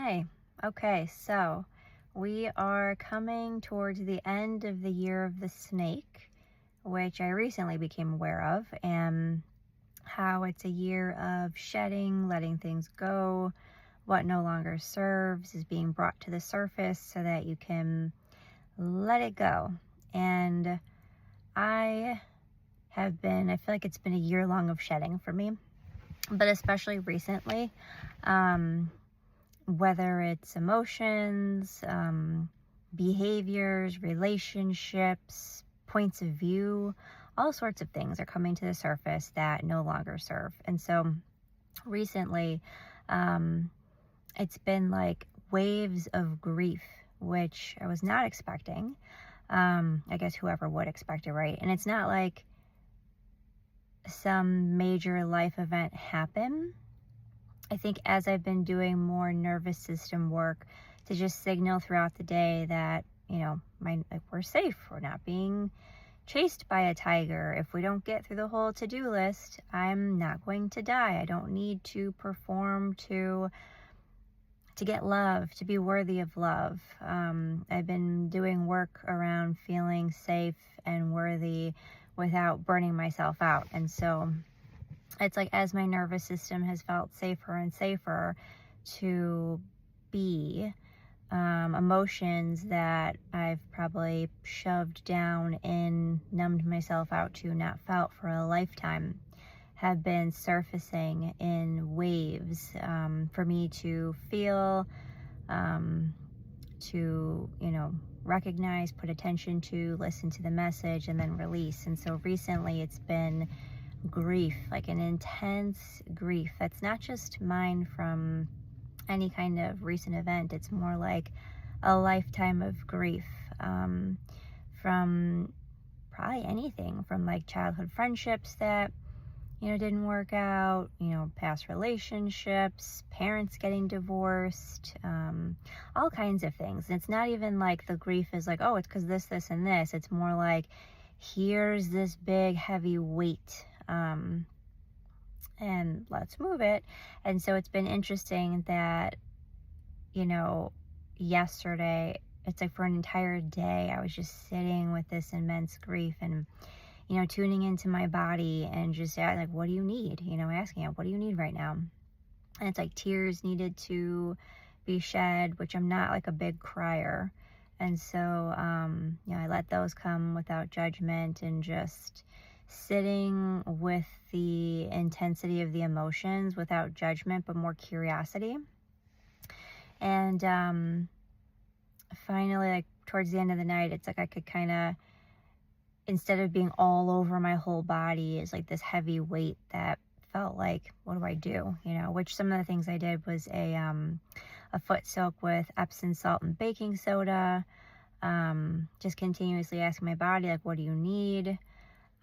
Hi. Okay, so we are coming towards the end of the year of the snake, which I recently became aware of, and how it's a year of shedding, letting things go. What no longer serves is being brought to the surface so that you can let it go. And I feel like it's been a year long of shedding for me, but especially recently. Um, whether it's emotions, behaviors, relationships, points of view, all sorts of things are coming to the surface that no longer serve. And so recently, um, it's been like waves of grief, which I was not expecting. I guess whoever would expect it, right? And it's not like some major life event happened. I think as I've been doing more nervous system work to just signal throughout the day that, we're safe, we're not being chased by a tiger. If we don't get through the whole to-do list, I'm not going to die. I don't need to perform to get love, to be worthy of love. I've been doing work around feeling safe and worthy without burning myself out. And so it's like as my nervous system has felt safer and safer to be, emotions that I've probably shoved down and numbed myself out to, not felt for a lifetime, have been surfacing in waves, for me to feel, to, recognize, put attention to, listen to the message, and then release. And so recently it's been grief, like an intense grief that's not just mine from any kind of recent event. It's more like a lifetime of grief, from probably anything from like childhood friendships that didn't work out, past relationships, parents getting divorced, all kinds of things. And it's not even like the grief is like, oh, it's because this and this. It's more like, here's this big heavy weight, and let's move it. And so it's been interesting that, yesterday, it's like for an entire day, I was just sitting with this immense grief and, tuning into my body and just like, what do you need? Asking it, what do you need right now? And it's like tears needed to be shed, which I'm not like a big crier. And so, I let those come without judgment and just sitting with the intensity of the emotions without judgment, but more curiosity. And finally, like towards the end of the night, it's like I could kind of, instead of being all over my whole body, is like this heavy weight that felt like, what do I do? Which some of the things I did was a foot soak with Epsom salt and baking soda. Just continuously asking my body, like, what do you need?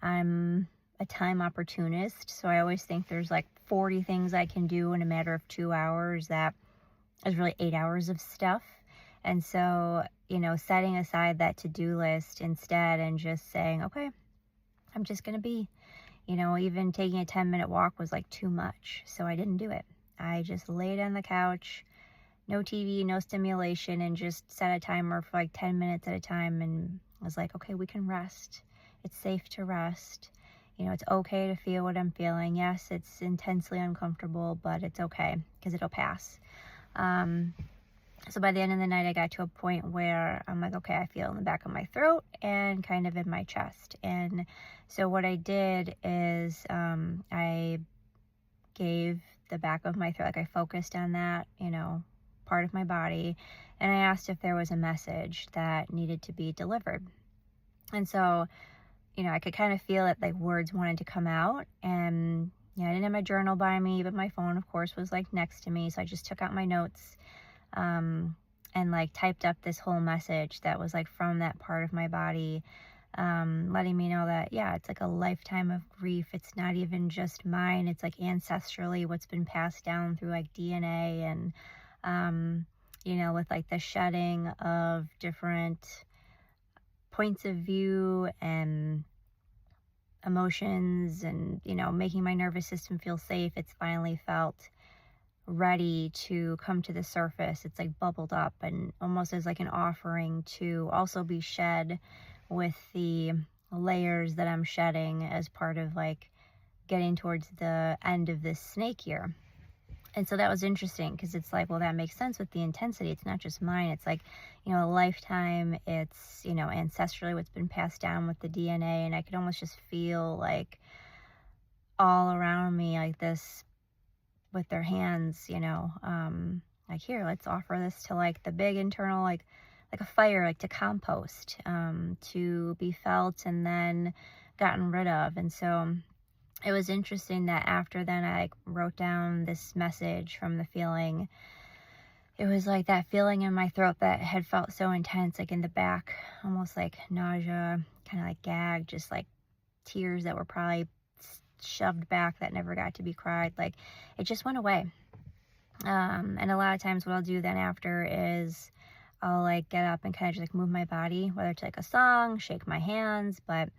I'm a time opportunist, so I always think there's like 40 things I can do in a matter of 2 hours. That is really 8 hours of stuff. And so, setting aside that to-do list instead and just saying, okay, I'm just going to be, even taking a 10-minute walk was like too much. So I didn't do it. I just laid on the couch, no TV, no stimulation, and just set a timer for like 10 minutes at a time and was like, okay, we can rest. It's safe to rest. It's okay to feel what I'm feeling. Yes, it's intensely uncomfortable, but it's okay because it'll pass. So by the end of the night, I got to a point where I'm like, okay, I feel in the back of my throat and kind of in my chest. And so what I did is, I gave the back of my throat, like I focused on that, part of my body. And I asked if there was a message that needed to be delivered. And so, I could kind of feel it, like words wanted to come out. And, I didn't have my journal by me, but my phone, of course, was like next to me. So I just took out my notes, and like typed up this whole message that was like from that part of my body, letting me know that, yeah, it's like a lifetime of grief. It's not even just mine. It's like ancestrally what's been passed down through like DNA and, with like the shedding of different points of view and emotions and, making my nervous system feel safe. It's finally felt ready to come to the surface. It's like bubbled up and almost as like an offering to also be shed with the layers that I'm shedding as part of like getting towards the end of this snake year. And so that was interesting because it's like, well, that makes sense with the intensity. It's not just mine. It's like, a lifetime. It's, ancestrally what's been passed down with the DNA. And I could almost just feel like all around me like this with their hands, like, here, let's offer this to like the big internal, like a fire, like to compost, to be felt and then gotten rid of. And so it was interesting that after then I like wrote down this message from the feeling. It was like that feeling in my throat that had felt so intense, like in the back, almost like nausea, kind of like gag, just like tears that were probably shoved back that never got to be cried. Like it just went away. And a lot of times what I'll do then after is I'll like get up and kind of just like move my body, whether it's like a song, shake my hands, but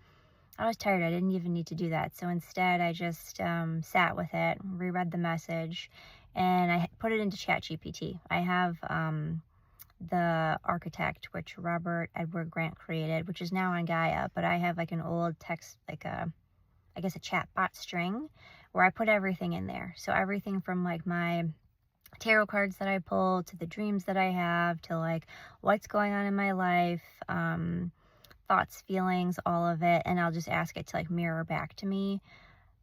I was tired. I didn't even need to do that. So instead I just sat with it, reread the message, and I put it into ChatGPT. I have the Architect, which Robert Edward Grant created, which is now on Gaia, but I have like an old text, like I guess a chatbot string where I put everything in there. So everything from like my tarot cards that I pull to the dreams that I have to like what's going on in my life, thoughts, feelings, all of it. And I'll just ask it to like mirror back to me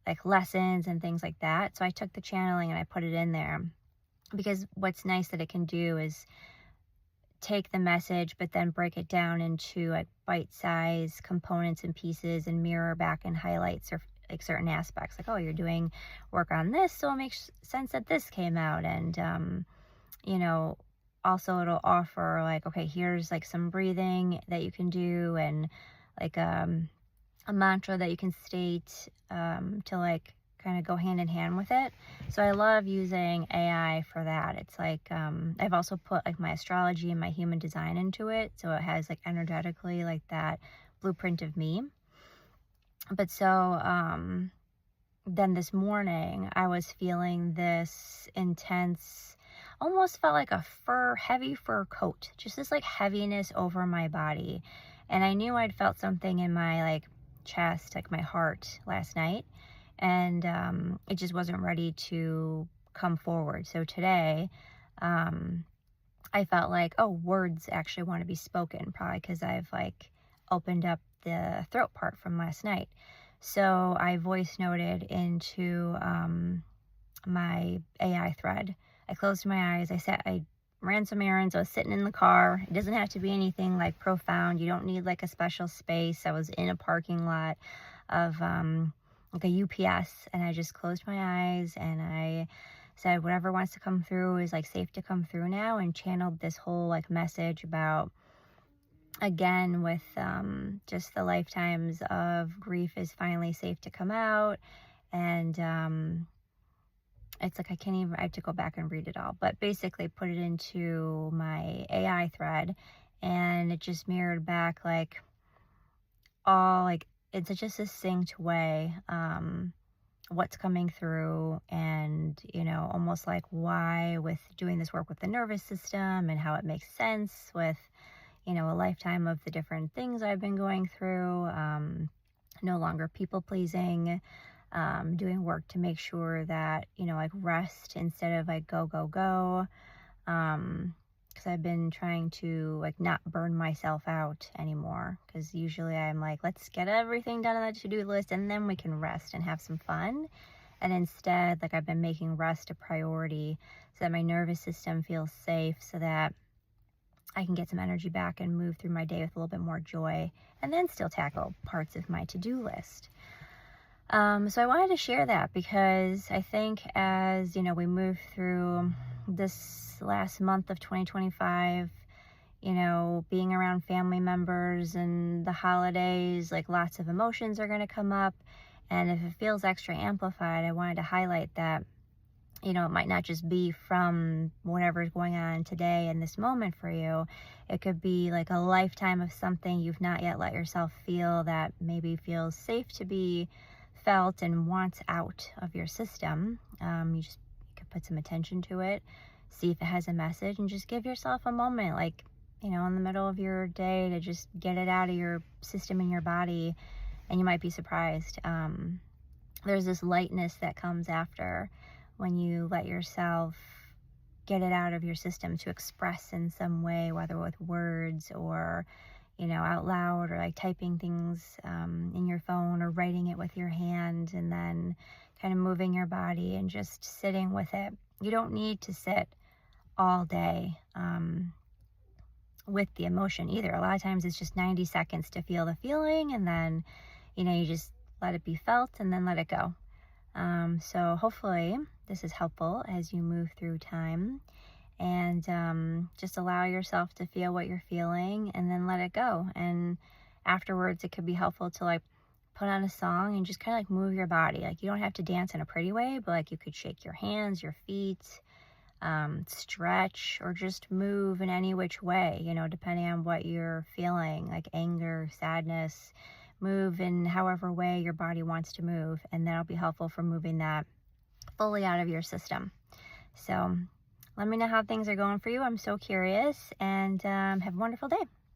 like lessons and things like that. So I took the channeling and I put it in there because what's nice that it can do is take the message but then break it down into like bite-sized components and pieces and mirror back and highlights or like certain aspects, like, oh, you're doing work on this, so it makes sense that this came out. And also it'll offer like, okay, here's like some breathing that you can do and like a mantra that you can state to like kind of go hand in hand with it. So I love using AI for that. It's like I've also put like my astrology and my human design into it, so it has like energetically like that blueprint of me. But so then this morning I was feeling this intense, almost felt like a heavy fur coat, just this like heaviness over my body. And I knew I'd felt something in my like chest, like my heart last night, and it just wasn't ready to come forward. So today I felt like, oh, words actually want to be spoken, probably because I've like opened up the throat part from last night. So I voice noted into my AI thread. I closed my eyes. I ran some errands. I was sitting in the car. It doesn't have to be anything like profound. You don't need like a special space. I was in a parking lot of like a UPS, and I just closed my eyes and I said whatever wants to come through is like safe to come through now, and channeled this whole like message about, again, with just the lifetimes of grief is finally safe to come out. And it's like I have to go back and read it all, but basically put it into my AI thread, and it just mirrored back like all like it's such a succinct way what's coming through, and almost like why with doing this work with the nervous system and how it makes sense with a lifetime of the different things I've been going through, no longer people pleasing, doing work to make sure that like rest instead of like go go go, because I've been trying to like not burn myself out anymore, because usually I'm like, let's get everything done on the to-do list and then we can rest and have some fun. And instead, like, I've been making rest a priority so that my nervous system feels safe, so that I can get some energy back and move through my day with a little bit more joy, and then still tackle parts of my to-do list. So I wanted to share that because I think as we move through this last month of 2025, being around family members and the holidays, like lots of emotions are going to come up. And if it feels extra amplified, I wanted to highlight that, it might not just be from whatever's going on today in this moment for you. It could be like a lifetime of something you've not yet let yourself feel that maybe feels safe to be felt and wants out of your system. You could put some attention to it, see if it has a message, and just give yourself a moment, like, in the middle of your day, to just get it out of your system and your body, and you might be surprised. There's this lightness that comes after when you let yourself get it out of your system to express in some way, whether with words or, out loud, or like typing things in your phone, or writing it with your hand, and then kind of moving your body and just sitting with it. You don't need to sit all day with the emotion either. A lot of times it's just 90 seconds to feel the feeling, and then, you just let it be felt and then let it go. So hopefully this is helpful as you move through time, and just allow yourself to feel what you're feeling and then let it go. And afterwards, it could be helpful to like put on a song and just kind of like move your body. Like, you don't have to dance in a pretty way, but like you could shake your hands, your feet, stretch, or just move in any which way, depending on what you're feeling, like anger, sadness. Move in however way your body wants to move, and that'll be helpful for moving that fully out of your system. So let me know how things are going for you. I'm so curious, and have a wonderful day.